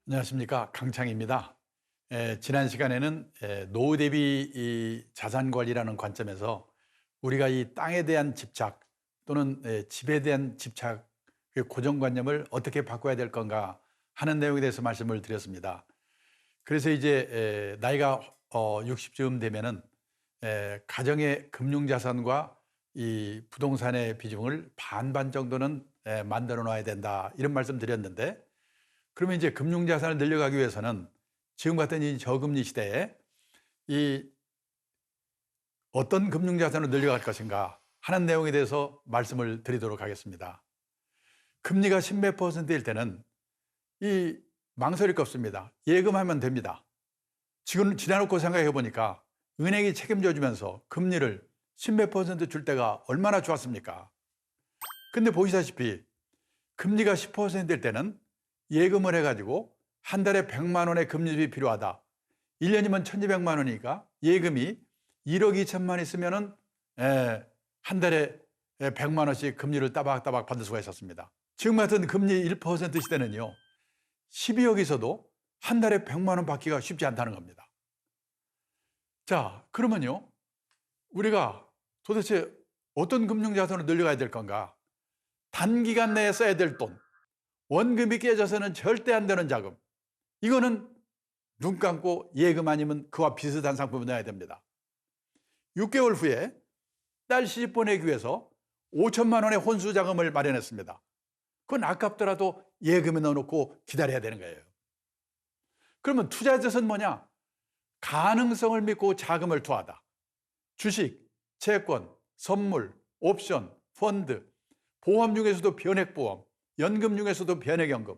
안녕하십니까, 강창입니다. 지난 시간에는 노후 대비 이 자산 관리라는 관점에서 우리가 이 땅에 대한 집착 또는 집에 대한 집착, 그 고정관념을 어떻게 바꿔야 될 건가 하는 내용에 대해서 말씀을 드렸습니다. 그래서 이제 나이가 60쯤 되면은 가정의 금융자산과 이 부동산의 비중을 반반 정도는 만들어 놔야 된다, 이런 말씀 드렸는데, 그러면 이제 금융자산을 늘려가기 위해서는 지금 같은 이 저금리 시대에 이 어떤 금융자산을 늘려갈 것인가 하는 내용에 대해서 말씀을 드리도록 하겠습니다. 금리가 10몇 퍼센트일 때는 이 망설일 거 없습니다. 예금하면 됩니다. 지금 지나놓고 생각해 보니까 은행이 책임져 주면서 금리를 10몇 퍼센트 줄 때가 얼마나 좋았습니까? 근데 보시다시피 금리가 10%일 때는 예금을 해가지고 한 달에 100만 원의 금리비 필요하다. 1년이면 1200만 원이니까 예금이 1억 2천만 있으면은 한 달에 100만 원씩 금리를 따박따박 받을 수가 있었습니다. 지금 같은 금리 1% 시대는요, 12억 있어도 한 달에 100만 원 받기가 쉽지 않다는 겁니다. 자, 그러면요, 우리가 도대체 어떤 금융자산을 늘려가야 될 건가? 단기간 내에 써야 될 돈, 원금이 깨져서는 절대 안 되는 자금, 이거는 눈 감고 예금 아니면 그와 비슷한 상품을 넣어야 됩니다. 6개월 후에 딸 시집 보내기 위해서 5천만 원의 혼수 자금을 마련했습니다. 그건 아깝더라도 예금에 넣어놓고 기다려야 되는 거예요. 그러면 투자 자산은 뭐냐? 가능성을 믿고 자금을 투하하다. 주식, 채권, 선물, 옵션, 펀드, 보험 중에서도 변액보험, 연금 중에서도 변액연금.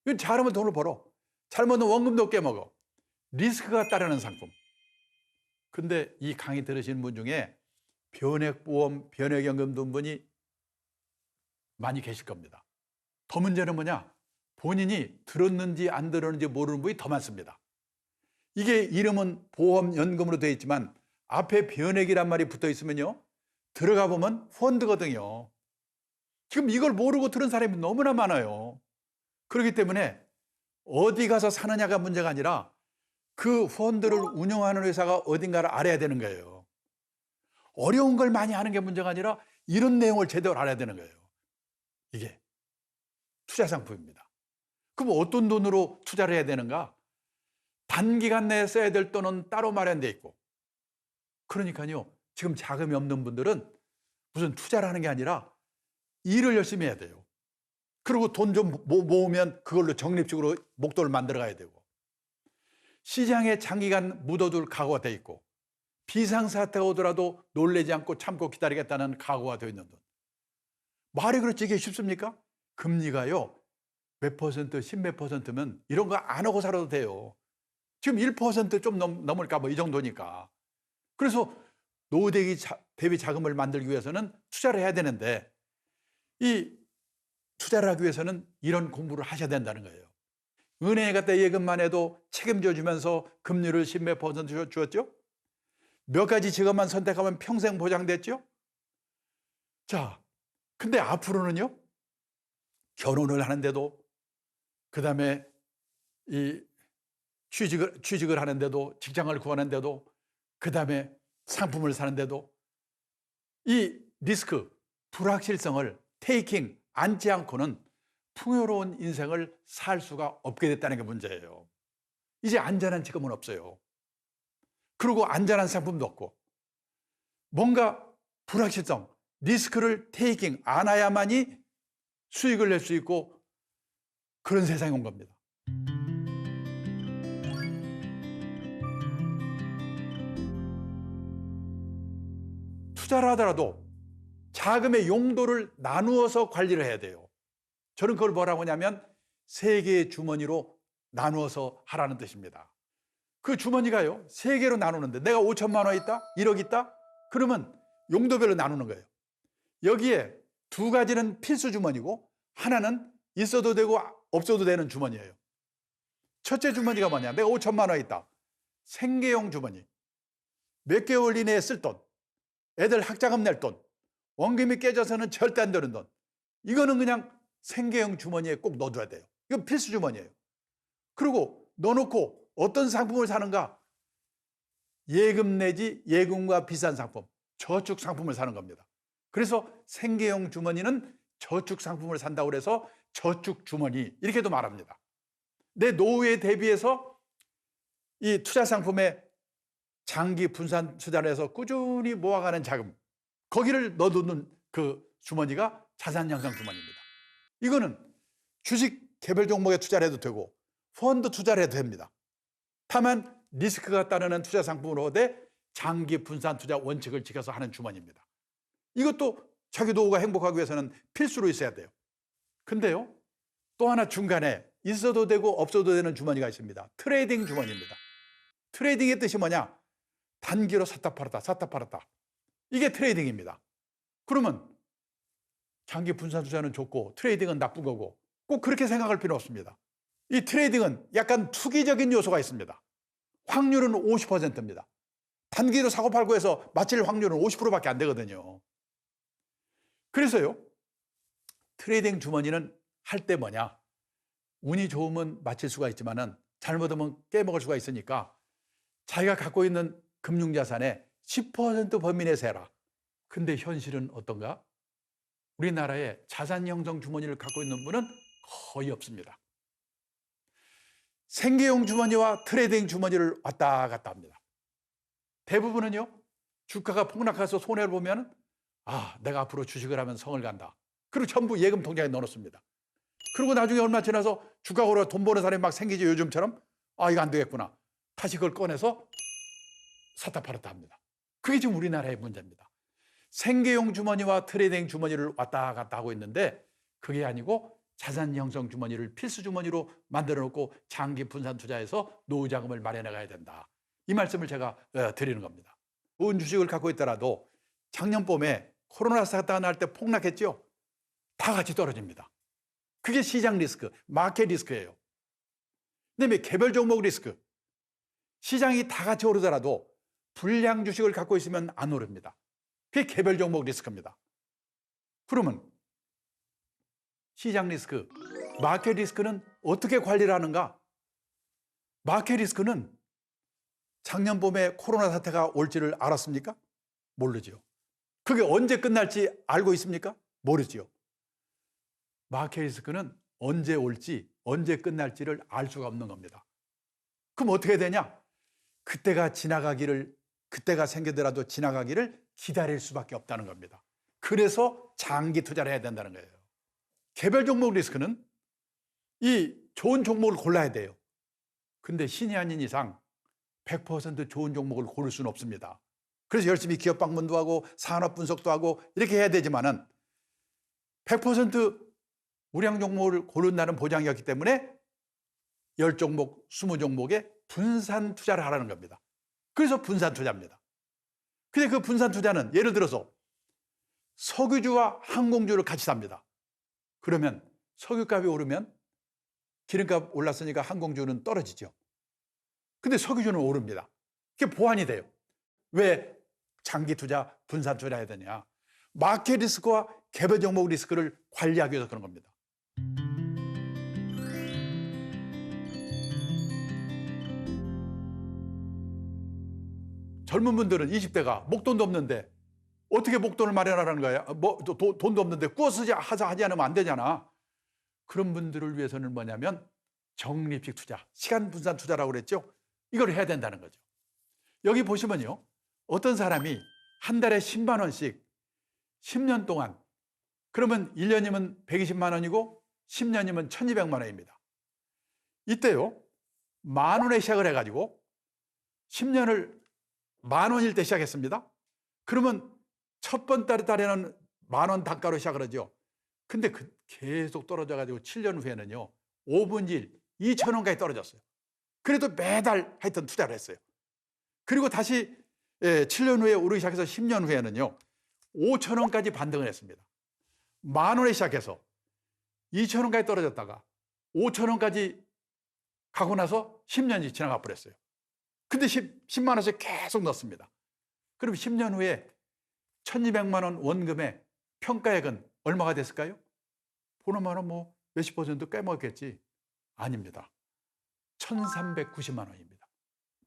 이건 잘하면 돈을 벌어. 잘못하면 원금도 깨먹어. 리스크가 따르는 상품. 근데 이 강의 들으시는 분 중에 변액보험, 변액연금 든 분이 많이 계실 겁니다. 더 문제는 뭐냐? 본인이 들었는지 안 들었는지 모르는 분이 더 많습니다. 이게 이름은 보험, 연금으로 되어 있지만 앞에 변액이란 말이 붙어 있으면요, 들어가 보면 펀드거든요. 지금 이걸 모르고 들은 사람이 너무나 많아요. 그렇기 때문에 어디 가서 사느냐가 문제가 아니라 그 펀드를 운영하는 회사가 어딘가를 알아야 되는 거예요. 어려운 걸 많이 하는 게 문제가 아니라 이런 내용을 제대로 알아야 되는 거예요. 이게 투자 상품입니다. 그럼 어떤 돈으로 투자를 해야 되는가? 단기간 내에 써야 될 돈은 따로 마련되어 있고, 그러니까요, 지금 자금이 없는 분들은 무슨 투자를 하는 게 아니라 일을 열심히 해야 돼요. 그리고 돈 좀 모으면 그걸로 적립식으로 목돈을 만들어 가야 되고, 시장에 장기간 묻어둘 각오가 돼 있고, 비상사태가 오더라도 놀라지 않고 참고 기다리겠다는 각오가 되어 있는 돈. 말이 그렇지 이게 쉽습니까? 금리가요, 몇 퍼센트, 10몇 퍼센트면 이런 거 안 하고 살아도 돼요. 지금 1%좀 넘을까 뭐 이 정도니까. 그래서 노후 대비 자금을 만들기 위해서는 투자를 해야 되는데, 이 투자를 하기 위해서는 이런 공부를 하셔야 된다는 거예요. 은행에 갔다 예금만 해도 책임져 주면서 금리를 10몇 퍼센트 주었죠? 몇 가지 직업만 선택하면 평생 보장됐죠? 자, 근데 앞으로는요, 결혼을 하는데도, 그 다음에 이 취직을 하는데도, 직장을 구하는데도, 그 다음에 상품을 사는데도 이 리스크, 불확실성을 테이킹, 안지 않고는 풍요로운 인생을 살 수가 없게 됐다는 게 문제예요. 이제 안전한 직업은 없어요. 그리고 안전한 상품도 없고, 뭔가 불확실성, 리스크를 테이킹, 안아야만이 수익을 낼 수 있고, 그런 세상이 온 겁니다. 투자를 하더라도 자금의 용도를 나누어서 관리를 해야 돼요. 저는 그걸 뭐라고 하냐면 세 개의 주머니로 나누어서 하라는 뜻입니다. 그 주머니가요, 세 개로 나누는데 내가 5천만 원 있다? 1억 있다? 그러면 용도별로 나누는 거예요. 여기에 두 가지는 필수 주머니고 하나는 있어도 되고 없어도 되는 주머니예요. 첫째 주머니가 뭐냐? 내가 5천만 원 있다. 생계용 주머니. 몇 개월 이내에 쓸 돈. 애들 학자금 낼 돈. 원금이 깨져서는 절대 안 되는 돈. 이거는 그냥 생계형 주머니에 꼭 넣어둬야 돼요. 이건 필수 주머니예요. 그리고 넣어놓고 어떤 상품을 사는가? 예금 내지 예금과 비싼 상품, 저축 상품을 사는 겁니다. 그래서 생계형 주머니는 저축 상품을 산다고 그래서 저축 주머니 이렇게도 말합니다. 내 노후에 대비해서 이 투자 상품에 장기 분산 투자를 해서 꾸준히 모아가는 자금, 거기를 넣어두는 그 주머니가 자산 형성 주머니입니다. 이거는 주식 개별 종목에 투자를 해도 되고 펀드 투자를 해도 됩니다. 다만 리스크가 따르는 투자 상품으로 돼 장기 분산 투자 원칙을 지켜서 하는 주머니입니다. 이것도 자기 노후가 행복하기 위해서는 필수로 있어야 돼요. 근데요, 또 하나 중간에 있어도 되고 없어도 되는 주머니가 있습니다. 트레이딩 주머니입니다. 트레이딩의 뜻이 뭐냐? 단기로 샀다 팔았다 샀다 팔았다, 이게 트레이딩입니다. 그러면 장기 분산 투자는 좋고 트레이딩은 나쁜 거고 꼭 그렇게 생각할 필요 없습니다. 이 트레이딩은 약간 투기적인 요소가 있습니다. 확률은 50%입니다. 단기로 사고 팔고 해서 맞힐 확률은 50%밖에 안 되거든요. 그래서요, 트레이딩 주머니는 할 때 뭐냐? 운이 좋으면 맞힐 수가 있지만은 잘못하면 깨먹을 수가 있으니까 자기가 갖고 있는 금융자산의 10% 범위 내에서 해라. 근데 현실은 어떤가? 우리나라에 자산 형성 주머니를 갖고 있는 분은 거의 없습니다. 생계형 주머니와 트레이딩 주머니를 왔다 갔다 합니다. 대부분은요, 주가가 폭락해서 손해를 보면 내가 앞으로 주식을 하면 성을 간다. 그리고 전부 예금 통장에 넣어놓습니다. 그리고 나중에 얼마 지나서 주가 오르고 돈 버는 사람이 막 생기지, 요즘처럼. 이거 안 되겠구나. 다시 그걸 꺼내서 샀다 팔았다 합니다. 그게 지금 우리나라의 문제입니다. 생계형 주머니와 트레이딩 주머니를 왔다 갔다 하고 있는데 그게 아니고 자산 형성 주머니를 필수 주머니로 만들어 놓고 장기 분산 투자해서 노후 자금을 마련해 가야 된다. 이 말씀을 제가 드리는 겁니다. 좋은 주식을 갖고 있더라도 작년 봄에 코로나 사태가 날 때 폭락했죠. 다 같이 떨어집니다. 그게 시장 리스크, 마켓 리스크예요. 그다음에 개별 종목 리스크. 시장이 다 같이 오르더라도 불량 주식을 갖고 있으면 안 오릅니다. 그게 개별 종목 리스크입니다. 그러면 시장 리스크, 마켓 리스크는 어떻게 관리를 하는가? 마켓 리스크는 작년 봄에 코로나 사태가 올지를 알았습니까? 모르죠. 그게 언제 끝날지 알고 있습니까? 모르죠. 마켓 리스크는 언제 올지 언제 끝날지를 알 수가 없는 겁니다. 그럼 어떻게 되냐? 그때가 생기더라도 지나가기를 기다릴 수밖에 없다는 겁니다. 그래서 장기 투자를 해야 된다는 거예요. 개별 종목 리스크는 이 좋은 종목을 골라야 돼요. 근데 신이 아닌 이상 100% 좋은 종목을 고를 수는 없습니다. 그래서 열심히 기업 방문도 하고 산업 분석도 하고 이렇게 해야 되지만은 100% 우량 종목을 고른다는 보장이 없기 때문에 10종목, 20종목에 분산 투자를 하라는 겁니다. 그래서 분산 투자입니다. 근데 그 분산 투자는 예를 들어서 석유주와 항공주를 같이 삽니다. 그러면 석유값이 오르면 기름값 올랐으니까 항공주는 떨어지죠. 근데 석유주는 오릅니다. 그게 보완이 돼요. 왜 장기 투자, 분산 투자해야 되냐? 마켓 리스크와 개별 종목 리스크를 관리하기 위해서 그런 겁니다. 젊은 분들은 20대가 목돈도 없는데 어떻게 목돈을 마련하라는 거야? 돈도 없는데 꾸어서 하지 않으면 안 되잖아. 그런 분들을 위해서는 뭐냐면 적립식 투자, 시간 분산 투자라고 그랬죠? 이걸 해야 된다는 거죠. 여기 보시면요, 어떤 사람이 한 달에 10만 원씩 10년 동안, 그러면 1년이면 120만 원이고 10년이면 1200만 원입니다. 이때요, 만 원에 시작을 해가지고 10년을 만 원일 때 시작했습니다. 그러면 첫 번째 달에는 만 원 단가로 시작을 하죠. 근데 계속 떨어져가지고 7년 후에는요, 5분의 1, 2천 원까지 떨어졌어요. 그래도 매달 하여튼 투자를 했어요. 그리고 다시 7년 후에 오르기 시작해서 10년 후에는요, 5천 원까지 반등을 했습니다. 만 원에 시작해서 2천 원까지 떨어졌다가 5천 원까지 가고 나서 10년이 지나가 버렸어요. 근데 10만 원씩 계속 넣습니다. 그럼 10년 후에 1200만 원 원금의 평가액은 얼마가 됐을까요? 보너마는 몇십 퍼센트 깨먹었겠지? 아닙니다. 1,390만 원입니다.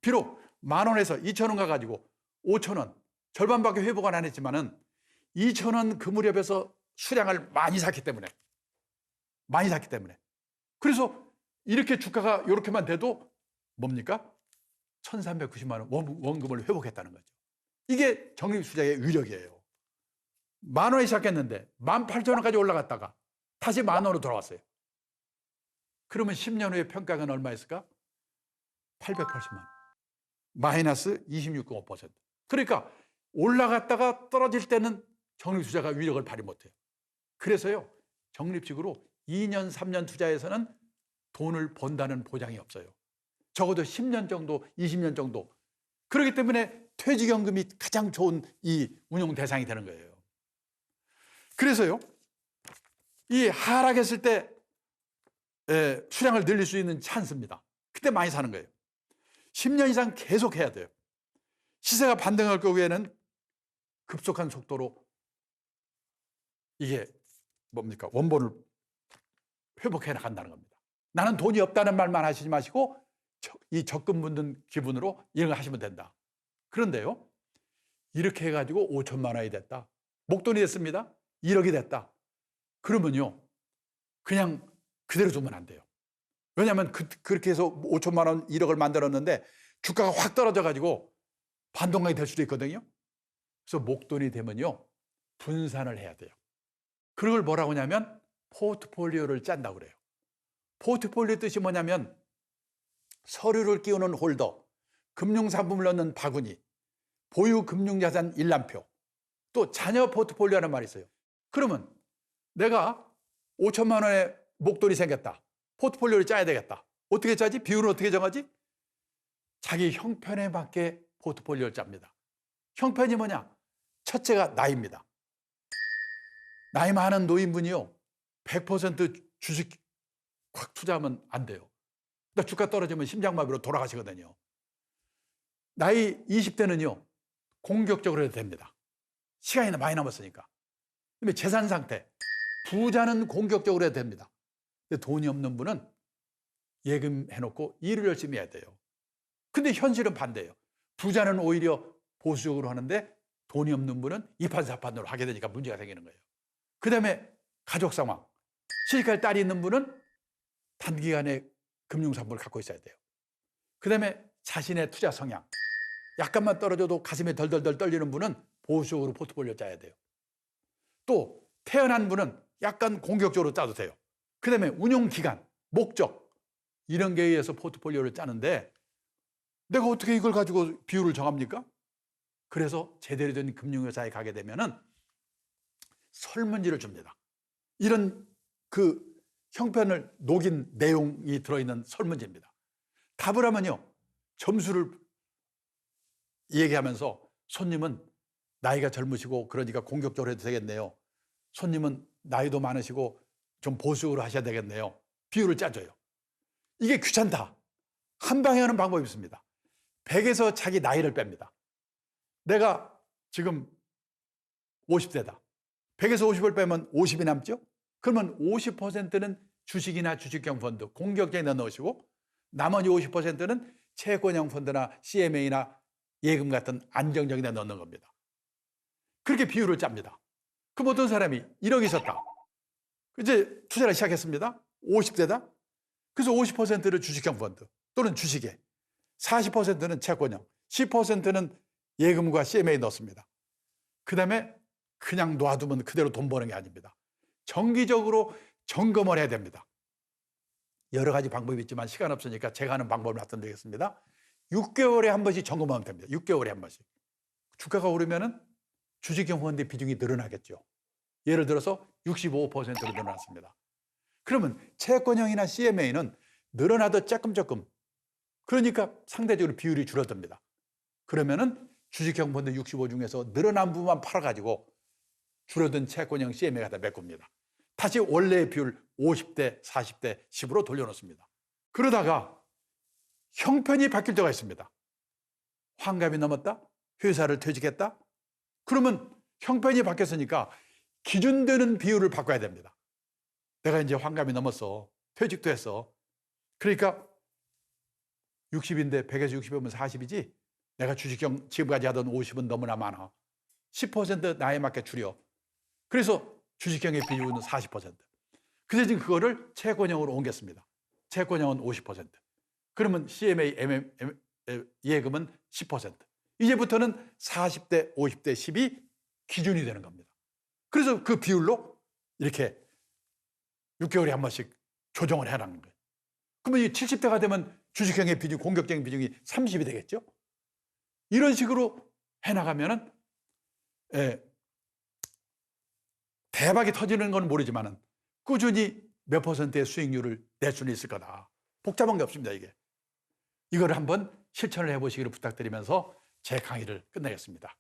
비록 10,000원에서 2,000원 가가지고 5,000원, 절반밖에 회복은 안 했지만은 2,000원 그 무렵에서 수량을 많이 샀기 때문에 그래서 이렇게 주가가 이렇게만 돼도 뭡니까? 1,390만 원 원금을 회복했다는 거죠. 이게 적립수자의 위력이에요. 10,000원에 시작했는데 18,000원까지 올라갔다가 다시 10,000원으로 돌아왔어요. 그러면 10년 후에 평가가 얼마였을까? 880만 원. 마이너스 26.5%. 그러니까 올라갔다가 떨어질 때는 적립투자가 위력을 발휘 못해요. 그래서요, 적립식으로 2년, 3년 투자에서는 돈을 번다는 보장이 없어요. 적어도 10년 정도, 20년 정도. 그렇기 때문에 퇴직연금이 가장 좋은 이 운용 대상이 되는 거예요. 그래서요, 이 하락했을 때 수량을 늘릴 수 있는 찬스입니다. 그때 많이 사는 거예요. 10년 이상 계속 해야 돼요. 시세가 반등할 경우에는 급속한 속도로 이게 뭡니까? 원본을 회복해 나간다는 겁니다. 나는 돈이 없다는 말만 하시지 마시고 이 적금 묻는 기분으로 이런 거 하시면 된다. 그런데요, 이렇게 해가지고 5천만 원이 됐다. 목돈이 됐습니다. 1억이 됐다. 그러면요, 그냥 그대로 두면 안 돼요. 왜냐하면 그렇게 해서 5천만 원, 1억을 만들었는데 주가가 확 떨어져가지고 반동강이 될 수도 있거든요. 그래서 목돈이 되면요, 분산을 해야 돼요. 그걸 뭐라고 하냐면 포트폴리오를 짠다고 그래요. 포트폴리오 뜻이 뭐냐면 서류를 끼우는 홀더, 금융상품을 넣는 바구니, 보유 금융자산 일람표, 또 자녀 포트폴리오라는 말이 있어요. 그러면 내가 5천만 원의 목돈이 생겼다. 포트폴리오를 짜야 되겠다. 어떻게 짜지? 비율은 어떻게 정하지? 자기 형편에 맞게 포트폴리오를 짭니다. 형편이 뭐냐? 첫째가 나이입니다. 나이 많은 노인분이요, 100% 주식 확 투자하면 안 돼요. 그러니까 주가 떨어지면 심장마비로 돌아가시거든요. 나이 20대는요, 공격적으로 해도 됩니다. 시간이 많이 남았으니까. 그다음에 재산 상태, 부자는 공격적으로 해도 됩니다. 근데 돈이 없는 분은 예금해놓고 일을 열심히 해야 돼요. 근데 현실은 반대예요. 부자는 오히려 보수적으로 하는데 돈이 없는 분은 이판사판으로 하게 되니까 문제가 생기는 거예요. 그 다음에 가족 상황, 시집갈 딸이 있는 분은 단기간에 금융상품을 갖고 있어야 돼요. 그 다음에 자신의 투자 성향, 약간만 떨어져도 가슴이 덜덜덜 떨리는 분은 보수적으로 포트폴리오 짜야 돼요. 또 태어난 분은 약간 공격적으로 짜도 돼요. 그 다음에 운용기간, 목적, 이런 게 의해서 포트폴리오를 짜는데 내가 어떻게 이걸 가지고 비율을 정합니까? 그래서 제대로 된 금융회사에 가게 되면은 설문지를 줍니다. 이런 그 형편을 녹인 내용이 들어있는 설문지입니다. 답을 하면요, 점수를 얘기하면서 손님은 나이가 젊으시고 그러니까 공격적으로 해도 되겠네요. 손님은 나이도 많으시고 좀 보수적으로 하셔야 되겠네요. 비율을 짜줘요. 이게 귀찮다. 한 방에 하는 방법이 있습니다. 100에서 자기 나이를 뺍니다. 내가 지금 50대다. 100에서 50을 빼면 50이 남죠? 그러면 50%는 주식이나 주식형 펀드, 공격적인 데 넣으시고 나머지 50%는 채권형 펀드나 CMA나 예금 같은 안정적인 데 넣는 겁니다. 그렇게 비율을 짭니다. 그럼 어떤 사람이 1억이 있었다. 이제 투자를 시작했습니다. 50대다. 그래서 50%를 주식형 펀드 또는 주식에, 40%는 채권형, 10%는 예금과 CMA에 넣습니다. 그 다음에 그냥 놔두면 그대로 돈 버는 게 아닙니다. 정기적으로 점검을 해야 됩니다. 여러 가지 방법이 있지만 시간 없으니까 제가 하는 방법을 말씀드리겠습니다. 6개월에 한 번씩 점검하면 됩니다. 6개월에 한 번씩. 주가가 오르면은 주식형 펀드의 비중이 늘어나겠죠. 예를 들어서 65%로 늘어났습니다. 그러면 채권형이나 CMA는 늘어나도 조금, 그러니까 상대적으로 비율이 줄어듭니다. 그러면은 주식형 펀드 65 중에서 늘어난 부분만 팔아가지고 줄어든 채권형 CMA가 다 메꿉니다. 다시 원래의 비율 50대, 40대, 10으로 돌려놓습니다. 그러다가 형편이 바뀔 때가 있습니다. 환갑이 넘었다? 회사를 퇴직했다? 그러면 형편이 바뀌었으니까 기준되는 비율을 바꿔야 됩니다. 내가 이제 환갑이 넘었어. 퇴직도 했어. 그러니까 60인데 100에서 60이면 40이지. 내가 주식형 지금까지 하던 50은 너무나 많아. 10% 나에 맞게 줄여. 그래서 주식형의 비율은 40%. 그래서 지금 그거를 채권형으로 옮겼습니다. 채권형은 50%. 그러면 CMA, 예금은 10%. 이제부터는 40대, 50대, 10이 기준이 되는 겁니다. 그래서 그 비율로 이렇게 6개월에 한 번씩 조정을 해라는 거예요. 그러면 이 70대가 되면 주식형의 비중, 공격적인 비중이 30이 되겠죠? 이런 식으로 해나가면은, 대박이 터지는 건 모르지만은 꾸준히 몇 %의 수익률을 낼 수는 있을 거다. 복잡한 게 없습니다, 이게. 이걸 한번 실천을 해보시기를 부탁드리면서 제 강의를 끝내겠습니다.